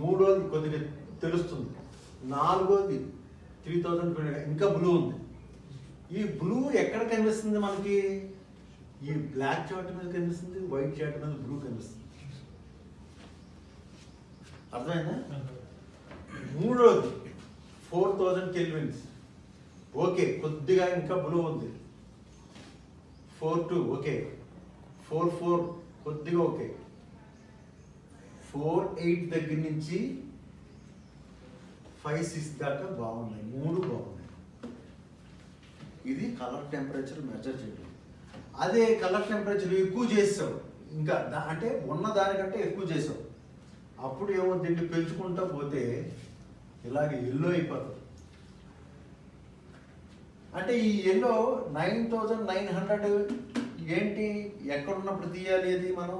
మూడోది కొద్దిగా తెలుస్తుంది, నాలుగోది 3020 ఇంకా బ్లూ ఉంది. ఈ బ్లూ ఎక్కడ కనిపిస్తుంది మనకి? ఈ బ్లాక్ చార్ట్ మీద కనిపిస్తుంది, వైట్ చార్ట్ మీద బ్లూ కనిపిస్తుంది. అర్థమైందా? మూడోది 4000 కెల్విన్స్, ఓకే, కొద్దిగా ఇంకా బ్లూ ఉంది. 42 ఓకే, 44 కొద్దిగా ఓకే, 48 దగ్గర నుంచి 56 దాకా బాగున్నాయి, మూడు బాగున్నాయి. ఇది కలర్ టెంపరేచర్ మెజర్ చేయడం. అదే కలర్ టెంపరేచర్ ఎక్కువ చేసావు, ఇంకా అంటే ఉన్న దానికంటే ఎక్కువ చేసావు, అప్పుడు ఏమో దీన్ని పెంచుకుంటా పోతే ఇలాగే ఎల్లో అయిపోతుంది. అంటే ఈ ఎల్లో 9900 ఏంటి, ఎక్కడున్నప్పుడు తీయాలి? అది మనం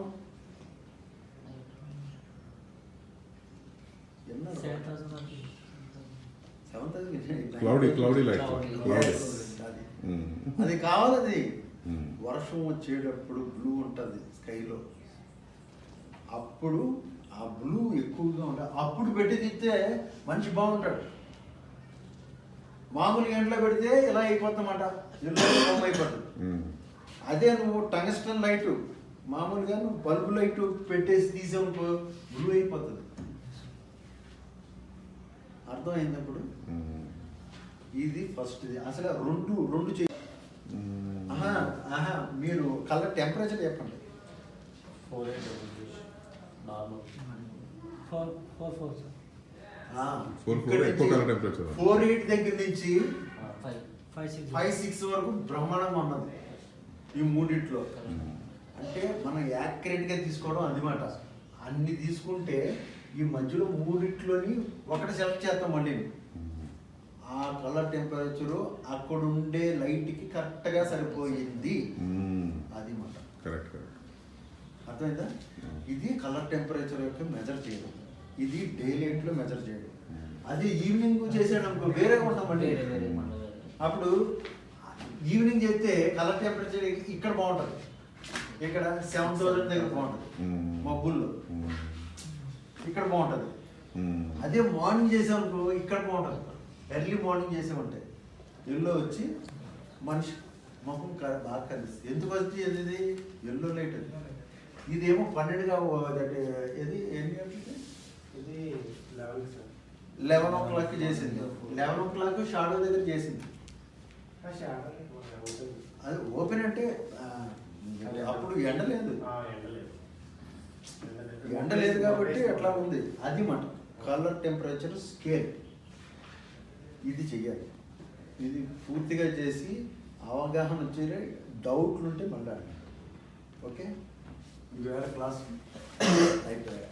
అది కావాలి. అది వర్షం వచ్చేటప్పుడు బ్లూ ఉంటుంది స్కైలో, అప్పుడు ఆ బ్లూ ఎక్కువగా ఉంటుంది, అప్పుడు పెట్టి తీస్తే మనిషి బాగుంటాడు. మామూలు ఎండలో పెడితే ఇలా అయిపోతామట, బొమ్మ అయిపోతుంది. అదే నువ్వు టంగస్టన్ లైట్ మామూలుగా నువ్వు బల్బు లైట్ పెట్టేసి తీసావు బ్లూ అయిపోతుంది. అర్థమైందప్పుడు ఇది ఫస్ట్. అసలు రెండు చేయి. మీరు కలర్ టెంపరేచర్ చెప్పండి. 48 దగ్గర నుంచి 5-6 వరకు బ్రహ్మాండంగా ఉన్నది ఈ మూడిట్లో. అంటే మనం యాక్యురేట్గా తీసుకోవడం అన్నమాట. అన్ని తీసుకుంటే ఈ మధ్యలో మూడిట్లోని ఒకటి సెలెక్ట్ చేస్తాం మళ్ళీ. ఆ కలర్ టెంపరేచరు అక్కడుండే లైట్కి కరెక్ట్గా సరిపోయింది, అది మాట. అర్థమైందా? ఇది కలర్ టెంపరేచర్ యొక్క మెజర్ చేయడం, ఇది డే లైట్లో మెజర్ చేయడం. అది ఈవినింగ్ చేసాడు అనుకో వేరేగా ఉంటామండి. అప్పుడు ఈవినింగ్ చేస్తే కలర్ టెంపరేచర్ ఇక్కడ బాగుంటుంది, ఇక్కడ 7000 దగ్గర బాగుంటుంది మబ్బుల్లో, ఇక్కడ బాగుంటుంది. అదే మార్నింగ్ చేసామనుకో ఇక్కడ బాగుంటుంది, ఎర్లీ మార్నింగ్ చేసామంటే ఎల్లో వచ్చి మనిషి మొహం బాగా కనిపిస్తుంది. ఎందుకు వచ్చి ఇది ఎల్లో లైట్. ఇదేమో 12గా ఇది ఎన్ని గంటలకి? ఇది 11 o'clock చేసింది. 11 o'clock షాడో దగ్గర చేసింది. అది ఓపెన్ అంటే అప్పుడు ఎండ లేదు కాబట్టి అట్లా ఉంది. అది మాట కలర్ టెంపరేచర్ స్కేల్. ఇది చెయ్యాలి. ఇది పూర్తిగా చేసి అవగాహన వచ్చే డౌట్లు ఉంటే మళ్ళీ ఓకే. ఇవాళ క్లాస్ అయిపోయాయి.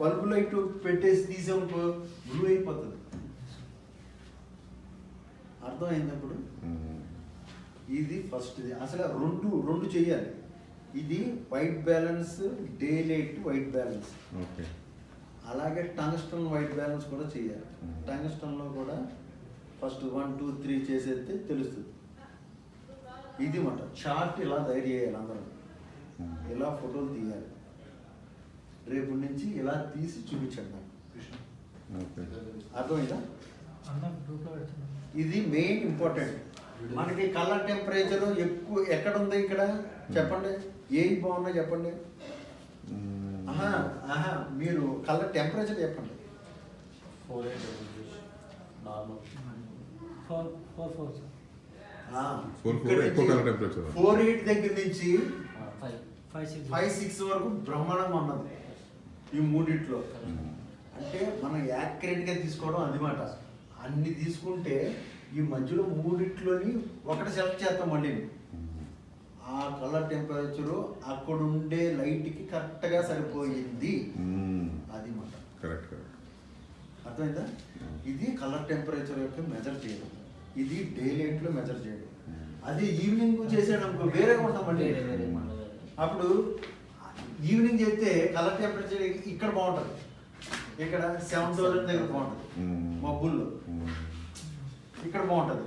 బల్బు లైట్ పెట్టేసి తీసాం బ్లూ అయిపోతుంది. అర్థమైందప్పుడు ఇది ఫస్ట్. అసలు రెండు చెయ్యాలి. ఇది white balance, day light white balance, అలాగే టంగస్టన్ వైట్ బ్యాలెన్స్ కూడా చేయాలి. టంగస్టన్లో కూడా ఫస్ట్ 1, 2, 3 చేసేస్తే తెలుస్తుంది. ఇది మాట చార్ట్ ఇలా తయారు చేయాలి. అందరూ ఇలా ఫోటోలు తీయాలి. రేపు నుంచి ఇలా తీసి చూపించండి నాకు. అర్థమైందా? ఇది మెయిన్ ఇంపార్టెంట్. మనకి కలర్ టెంపరేచర్ ఎక్కువ ఎక్కడ ఉంది? ఇక్కడ చెప్పండి, ఏం బాగున్నా చెప్పండి. మీరు కలర్ టెంపరేచర్ చెప్పండి. 48 దగ్గర నుంచి 5-6 వరకు బ్రహ్మాండంగా ఉన్నది ఈ మూడిట్లో. అంటే మనం యాక్యురేట్గా తీసుకోవడం అన్నమాట. అన్ని తీసుకుంటే ఈ మధ్యలో మూడిట్లోని ఒకటి సెలెక్ట్ చేస్తాం మళ్ళీ. ఆ కలర్ టెంపరేచరు అక్కడుండే లైట్కి కరెక్ట్గా సరిపోయింది, అది మాట. అర్థమైందా? ఇది కలర్ టెంపరేచర్ యొక్క మెజర్ చేయడం, ఇది డే లైట్లో మెజర్ చేయడం. అది ఈవినింగ్ చేసాడు అనుకో వేరేగా ఉంటామండి. అప్పుడు ఈవినింగ్ చేస్తే కలర్ టెంపరేచర్ ఇక్కడ బాగుంటుంది, ఇక్కడ 7000 దగ్గర బాగుంటుంది మబ్బుల్లో, ఇక్కడ బాగుంటుంది.